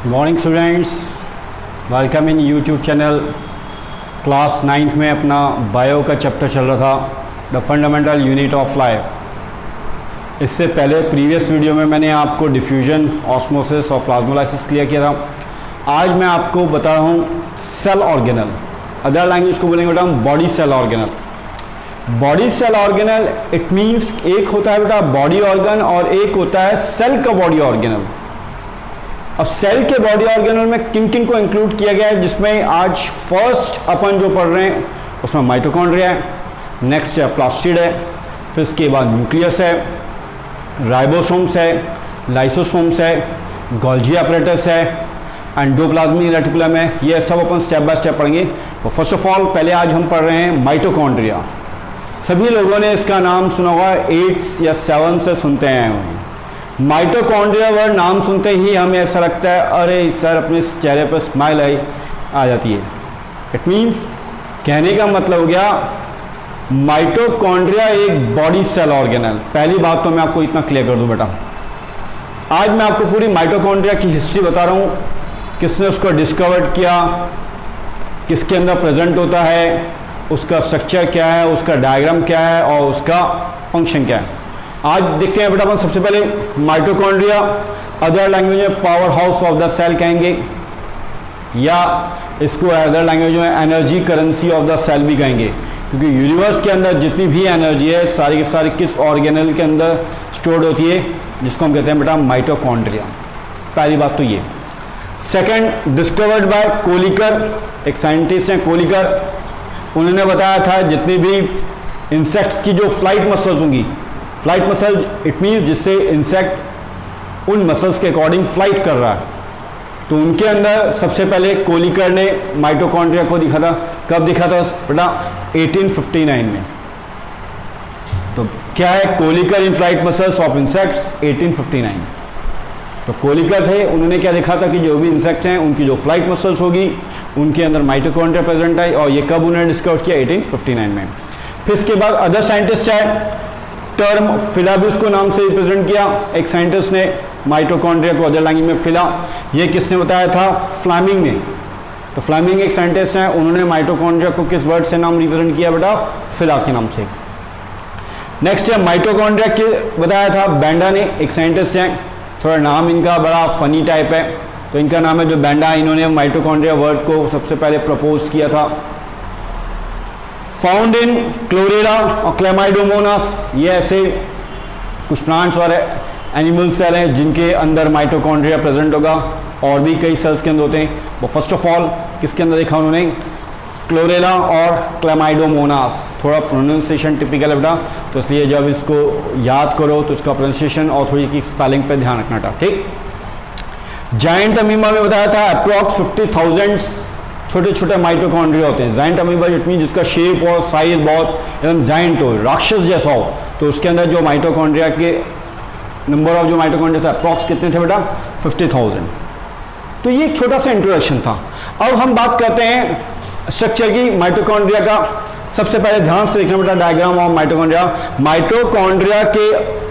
Morning students, welcome in YouTube channel. Class 9th में अपना bio का चैप्टर चल रहा था, the fundamental unit of life. इससे पहले प्रीवियस वीडियो में मैंने आपको डिफ्यूजन, ऑस्मोसिस और प्लाज्मोलाइसिस क्लियर किया था। आज मैं आपको बता रहा हूँ सेल ऑर्गेनल, अदर लैंग्वेज को बोलेंगे बेटा हम body cell organelle. Body cell organelle it means एक होता है बेटा बॉडी ऑर्गन और एक होता है सेल का बॉडी ऑर्गेनल। अब सेल के बॉडी ऑर्गेनल में किन किन को इंक्लूड किया गया है, जिसमें आज फर्स्ट अपन जो पढ़ रहे हैं उसमें माइटोकॉन्ड्रिया है, नेक्स्ट है प्लास्टिड है, फिर इसके बाद न्यूक्लियस है, राइबोसोम्स है, लाइसोसोम्स है, गोल्जी अपरेटस है, एंडोप्लाज्मिक रेटिकुलम है। ये सब अपन स्टेप बाय स्टेप पढ़ेंगे। तो फर्स्ट ऑफ ऑल पहले आज हम पढ़ रहे हैं माइटोकॉन्ड्रिया। सभी लोगों ने इसका नाम सुना होगा, 8 या 7 से सुनते हैं। माइटोकॉन्ड्रिया वर्ड नाम सुनते ही हमें ऐसा लगता है अरे सर अपने चेहरे पर स्माइल आ जाती है। इट मीन्स कहने का मतलब हो गया माइटोकॉन्ड्रिया एक बॉडी सेल ऑर्गेनल। पहली बात तो मैं आपको इतना क्लियर कर दूं बेटा, आज मैं आपको पूरी माइटोकॉन्ड्रिया की हिस्ट्री बता रहा हूँ, किसने उसको डिस्कवर्ड किया, किसके अंदर प्रेजेंट होता है, उसका स्ट्रक्चर क्या है, उसका डायग्राम क्या है और उसका फंक्शन क्या है। आज देखते हैं बेटा अपन सबसे पहले माइटोकॉन्ड्रिया, अदर लैंग्वेज में power house of the cell कहेंगे, या इसको अदर लैंग्वेज में energy currency of the cell भी कहेंगे, क्योंकि यूनिवर्स के अंदर जितनी भी एनर्जी है सारी की सारी किस ऑर्गेनल के अंदर स्टोर्ड होती है, जिसको हम कहते हैं बेटा माइटोकॉन्ड्रिया। पहली बात तो ये। सेकेंड, डिस्कवर्ड बाय कोलिकर, एक साइंटिस्ट हैं कोलिकर। उन्होंने बताया था जितनी भी इंसेक्ट्स की जो फ्लाइट मसल्स होंगी, फ्लाइट मसल इट मीन्स जिससे इंसेक्ट उन मसल्स के अकॉर्डिंग फ्लाइट कर रहा है, तो उनके अंदर सबसे पहले कोलिकर ने माइटोकॉन्ड्रिया को दिखा था। कब दिखा था बेटा? 1859 में। तो क्या है Kolliker in flight muscles of insects 1859। तो कोलिकर थे, उन्होंने क्या देखा था कि जो भी इंसेक्ट्स हैं उनकी जो फ्लाइट मसल्स होगी उनके अंदर माइटोकॉन्ड्रिया प्रेजेंट है, और ये कब उन्होंने डिस्कवर किया? 1859 में। फिर इसके बाद अदर साइंटिस्ट है, टर्म फिलाबिस को नाम से रिप्रेजेंट किया एक साइंटिस्ट ने माइटोकॉन्ड्रिया को, अदर लैंग्वेज में फिला। ये किसने बताया था? फ्लेमिंग ने। तो फ्लेमिंग एक साइंटिस्ट हैं, उन्होंने माइटोकॉन्ड्रिया को किस वर्ड से नाम रिप्रेजेंट किया बेटा? फिला के नाम से। नेक्स्ट है माइटोकॉन्ड्रिया के बताया था बैंडा ने, एक साइंटिस्ट हैं, थोड़ा नाम इनका बड़ा फनी टाइप है, तो इनका नाम है जो बैंडा। इन्होंने माइटोकॉन्ड्रिया वर्ड को सबसे पहले प्रपोज किया था। फाउंड इन क्लोरेला और क्लेमाइडोमोनास, ये ऐसे कुछ प्लांट्स और एनिमल सेल हैं जिनके अंदर माइटोकॉन्ड्रिया प्रेजेंट होगा, और भी कई सेल्स के अंदर होते हैं। वो फर्स्ट ऑफ ऑल किसके अंदर देखा उन्होंने? क्लोरेला और क्लेमाइडोमोनास। थोड़ा प्रोनाउंसिएशन टिपिकल है बेटा, तो इसलिए जब इसको याद करो तो इसका प्रोनाउंसिएशन और थोड़ी की स्पेलिंग पे ध्यान रखना था, ठीक। जायंट अमीबा में बताया था अप्रॉक्स 50,000 छोटे छोटे माइटोकॉन्ड्रिया होते हैं। जायंट अमीबा इट मीन जिसका शेप और साइज बहुत एकदम जायंट हो, राक्षस जैसा हो, तो उसके अंदर जो माइटोकॉन्ड्रिया के नंबर ऑफ जो माइटोकॉन्ड्रिया था अप्रॉक्स कितने थे बेटा? 50,000। तो ये एक छोटा सा इंट्रोडक्शन था। अब हम बात करते हैं स्ट्रक्चर की माइटोकॉन्ड्रिया का। सबसे पहले ध्यान से देखना बेटा डायग्राम ऑफ माइटोकॉन्ड्रिया। माइटोकॉन्ड्रिया के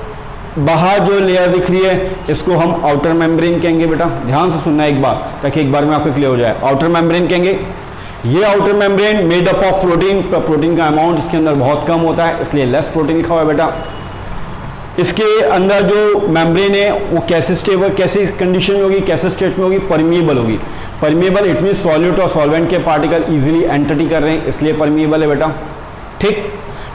बाहर जो लेयर दिख रही है इसको हम आउटर मेम्ब्रेन कहेंगे बेटा। ध्यान से सुनना एक बार, ताकि एक बार में आपको क्लियर हो जाए। आउटर मेम्ब्रेन कहेंगे। ये outer membrane made up of protein, protein का अमाउंट इसके अंदर बहुत कम होता है, इसलिए लेस प्रोटीन लिखा हुआ है बेटा। इसके अंदर जो मेम्ब्रेन है वो कैसे स्टेबल, कैसे कंडीशन में होगी, कैसे स्टेट में होगी? परमिएबल होगी। परमिएबल इट मीन सॉल्यूट और सॉल्वेंट के पार्टिकल इजीली एंटरटी कर रहे हैं, इसलिए परमिएबल है बेटा, ठीक।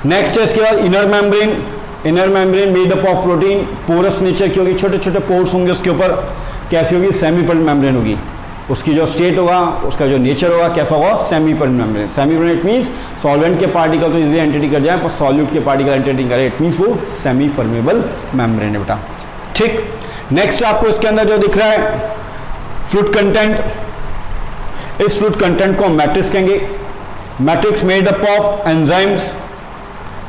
नेक्स्ट है इसके बाद inner membrane. Inner membrane made up of protein, porous nature की होगी, छोटे छोटे पोर्स होंगे उसके ऊपर। कैसी होगी? सेमी परमेंट मेम्ब्रेन होगी। उसकी जो स्टेट होगा, उसका जो नेचर होगा कैसा होगा? Semi permeable membrane. Semi permeable means solvent के पार्टिकल तो इजीली एंटिटी कर जाए, पर सॉल्यूट के पार्टिकल एंटिटी करे, इट मीन्स वो सेमी परमेबल मेम्ब्रेन है बेटा, ठीक। नेक्स्ट आपको इसके अंदर जो दिख रहा है फ्लूइड कंटेंट, इस फ्लूइड कंटेंट को मैट्रिक्स कहेंगे। Matrix made up of enzymes,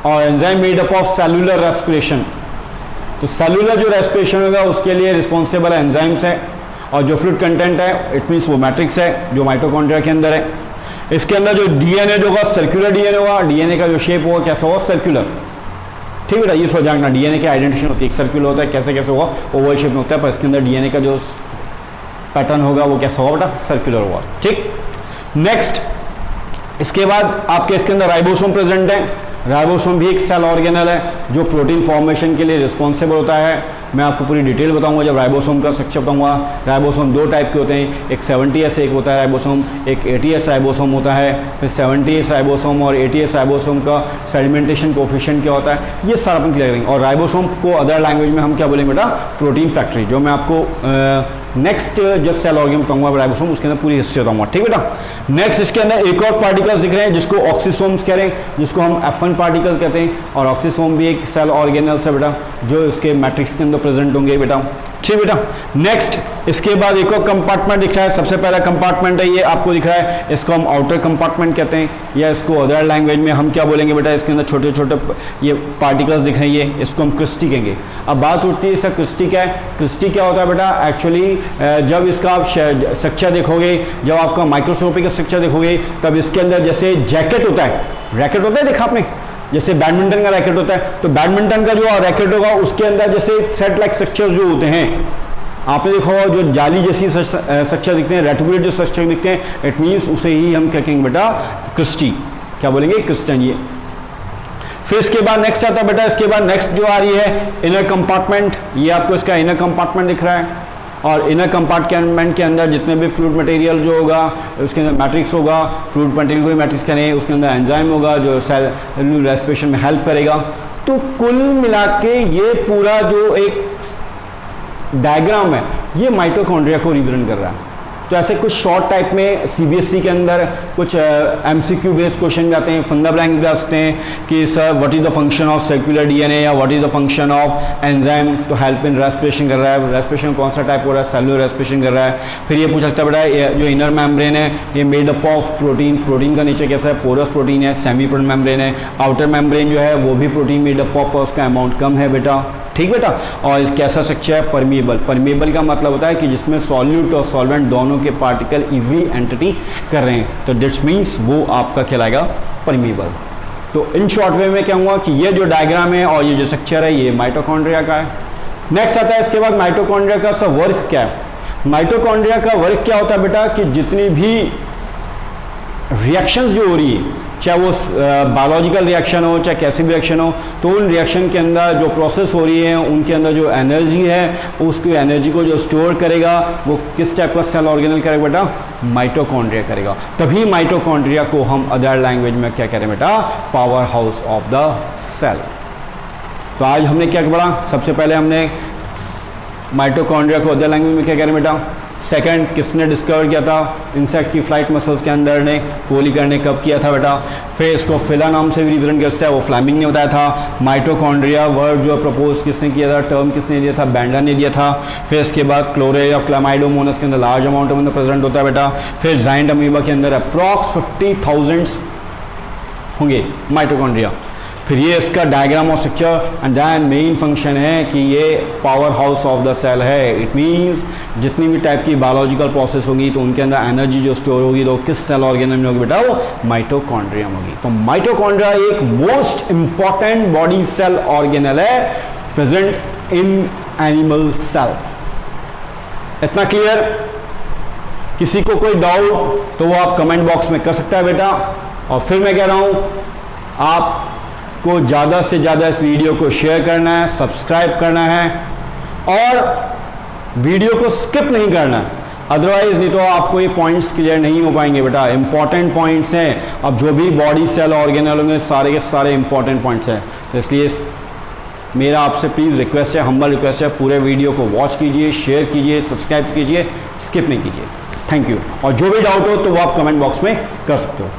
और enzyme made up of cellular respiration. तो सेलुलर जो रेस्पिरेशन होगा उसके लिए रिस्पॉन्सिबल एंजाइम्स है, और जो फ्लूइड कंटेंट है इट मीन्स वो मैट्रिक्स है जो माइटोकॉन्ड्रिया के अंदर है। इसके अंदर जो डीएनए जो होगा सर्कुलर डीएनए होगा, डीएनए का जो शेप होगा कैसा होगा? सर्कुलर, ठीक बेटा। ये थोड़ा जानना, डीएनए की आइडेंटिफिकेशन होती है, एक सर्कुलर होता है, कैसे कैसे होगा? ओवल शेप में होता है, पर इसके अंदर डीएनए का जो पैटर्न होगा वो कैसा होगा बेटा, सर्कुलर होगा। ठीक, नेक्स्ट इसके बाद आपके इसके अंदर राइबोसोम प्रेजेंट है। राइबोसोम भी एक सेल ऑर्गेनल है जो प्रोटीन फॉर्मेशन के लिए रिस्पॉन्सिबल होता है। मैं आपको पूरी डिटेल बताऊंगा जब राइबोसोम का स्ट्रक्चर बताऊंगा। राइबोसोम 2 टाइप के होते हैं, एक 70S एक होता है राइबोसोम, एक 80S राइबोसोम होता है। फिर 70S राइबोसोम और 80S राइबोसोम का सेडिमेंटेशन कोफिशिएंट क्या होता है, ये सारा अपन क्लियर करेंगे। और राइबोसोम को अदर लैंग्वेज में हम क्या बोलेंगे बेटा, प्रोटीन फैक्ट्री, जो मैं आपको नेक्स्ट जब सेल ऑर्गेन बताऊंगा राइबोसोम उसके अंदर पूरी हिस्ट्री बताऊंगा। ठीक बेटा, नेक्स्ट इसके अंदर एक और पार्टिकल्स दिख रहे हैं जिसको ऑक्सीसोम्स कह रहे हैं, जिसको हम F1 पार्टिकल कहते हैं। और ऑक्सीसोम भी एक सेल ऑर्गेनल्स है बेटा जो इसके मैट्रिक्स के अंदर प्रेजेंट होंगे बेटा। ठीक बेटा, नेक्स्ट इसके बाद एक और कंपार्टमेंट दिख रहा है। सबसे पहला कंपार्टमेंट है ये आपको दिख रहा है, इसको हम आउटर कंपार्टमेंट कहते हैं, या इसको अदर लैंग्वेज में हम क्या बोलेंगे बेटा, इसके अंदर छोटे छोटे ये पार्टिकल्स दिख रहे हैं, ये इसको हम क्रिस्टी कहेंगे। अब बात उठती है इसका क्रिस्टी क्या है। क्रिस्टी क्या होता है बेटा, एक्चुअली जब इसका आप स्ट्रक्चर देखोगे, जब आपका माइक्रोस्कोपिक स्ट्रक्चर देखोगे, तब इसके अंदर जैसे जैकेट होता है, रैकेट होता है देखा आपने, जैसे बैडमिंटन का रैकेट होता है, तो बैडमिंटन का जो रैकेट होगा उसके अंदर जैसे थ्रेड लाइक स्ट्रक्चर जो होते हैं, आपने देखा होगा जो जाली जैसी स्ट्रक्चर दिखते हैं, रेटिकुलेट जो स्ट्रक्चर दिखते हैं, इट मीन्स उसे ही हम क्या कहेंगे बेटा, क्रिस्टी, क्या बोलेंगे, क्रिस्टन। ये फिर इसके बाद नेक्स्ट आता है बेटा, इसके बाद नेक्स्ट जो आ रही है इनर कंपार्टमेंट। ये आपको इसका इनर कंपार्टमेंट दिख रहा है, और इनर कंपार्टमेंट के अंदर जितने भी फ्लूइड मटेरियल जो होगा उसके अंदर मैट्रिक्स होगा, फ्लूइड मटेरियल को मैट्रिक्स करें, उसके अंदर एंजाइम होगा जो सेल रेस्पिरेशन में हेल्प करेगा। तो कुल मिला के ये पूरा जो एक डायग्राम है ये माइटोकॉन्ड्रिया को रिप्रेजेंट कर रहा है। तो ऐसे कुछ शॉर्ट टाइप में सीबीएसई के अंदर कुछ एमसीक्यू बेस्ड क्वेश्चन जाते हैं, फंडा ब्लैंक भी आ सकते हैं कि sir what is the function of circular DNA, या what is the function of enzyme तो हेल्प इन रेस्पिरेशन कर रहा है, रेस्पिरेशन कौन सा टाइप हो रहा है, सेलुलर रेस्पिरेशन कर रहा है। फिर ये पूछ सकता है बेटा जो इनर मेम्ब्रेन है ये made up of protein, protein का नेचर कैसा है, पोरस प्रोटीन है, सेमी पोरस मेम्ब्रेन है। आउटर मेम्ब्रेन जो है वो भी प्रोटीन मेड अप ऑफ, उसका अमाउंट कम है बेटा। ठीक बेटा, और इस कैसा स्ट्रक्चर है, परमिएबल। परमिएबल का मतलब होता है कि जिसमें सॉल्यूट और सॉल्वेंट दोनों के पार्टिकल इजी एंटिटी कर रहे हैं, तो दिट्स मीन्स वो आपका कहलाएगा परमिएबल। तो इन शॉर्ट वे में क्या हुआ कि ये जो डायग्राम है और ये जो स्ट्रक्चर है ये माइटोकॉन्ड्रिया का है। नेक्स्ट आता है इसके बाद माइटोकॉन्ड्रिया का सब वर्क क्या है। माइटोकॉन्ड्रिया का वर्क क्या होता है बेटा कि जितनी भी रिएक्शंस जो हो रही है, चाहे वो बायोलॉजिकल रिएक्शन हो चाहे कैसी भी रिएक्शन हो, तो उन रिएक्शन के अंदर जो प्रोसेस हो रही है उनके अंदर जो एनर्जी है उसकी एनर्जी को जो स्टोर करेगा वो किस टाइप का सेल ऑर्गेनल करेगा बेटा, माइटोकॉन्ड्रिया करेगा। तभी माइटोकॉन्ड्रिया को हम अदर लैंग्वेज में क्या कह रहे हैं बेटा, power house of the cell. तो आज हमने क्या पढ़ा, सबसे पहले हमने माइटोकॉन्ड्रिया को अदर लैंग्वेज में क्या कह रहे हैं बेटा। सेकंड, किसने डिस्कवर किया था, इंसेक्ट की फ्लाइट मसल्स के अंदर ने कोलिकर ने कब किया था बेटा। फिर इसको फिला नाम से भी रिप्रेजेंट करता है, वो फ्लेमिंग ने बताया था। माइटोकॉन्ड्रिया वर्ड जो प्रपोज किसने किया था, टर्म किसने दिया था, बैंडा ने दिया था। फिर इसके बाद क्लोरे या क्लामाइडोमोनस के अंदर लार्ज अमाउंट में प्रेजेंट होता है बेटा। फिर जाइंट अमीबा के अंदर अप्रॉक्स 50,000 होंगे माइटोकॉन्ड्रिया। फिर ये इसका diagram of structure and then main function है कि ये power house of the cell है। इट मींस जितनी भी टाइप की बायोलॉजिकल प्रोसेस होगी तो उनके अंदर एनर्जी जो स्टोर होगी तो किस सेल ऑर्गेनल में होगी बेटा, वो माइटोकॉन्ड्रिया होगी। तो माइटोकॉन्ड्रिया एक most important body cell organelle है प्रेजेंट इन एनिमल सेल। इतना क्लियर? किसी को कोई डाउट तो वो आप कमेंट बॉक्स में कर सकता है बेटा। और फिर मैं कह रहा हूं आपको ज़्यादा से ज़्यादा इस वीडियो को शेयर करना है, सब्सक्राइब करना है और वीडियो को स्किप नहीं करना है, अदरवाइज नहीं तो आपको ये पॉइंट्स क्लियर नहीं हो पाएंगे बेटा। इंपॉर्टेंट पॉइंट्स हैं, अब जो भी बॉडी सेल ऑर्गेनल होंगे सारे के सारे इंपॉर्टेंट पॉइंट्स हैं। तो इसलिए मेरा आपसे प्लीज़ रिक्वेस्ट है, हम्बल रिक्वेस्ट है, पूरे वीडियो को वॉच कीजिए, शेयर कीजिए, सब्सक्राइब कीजिए, स्किप नहीं कीजिए। Thank you. और जो भी डाउट हो तो वो आप कमेंट बॉक्स में कर सकते हो।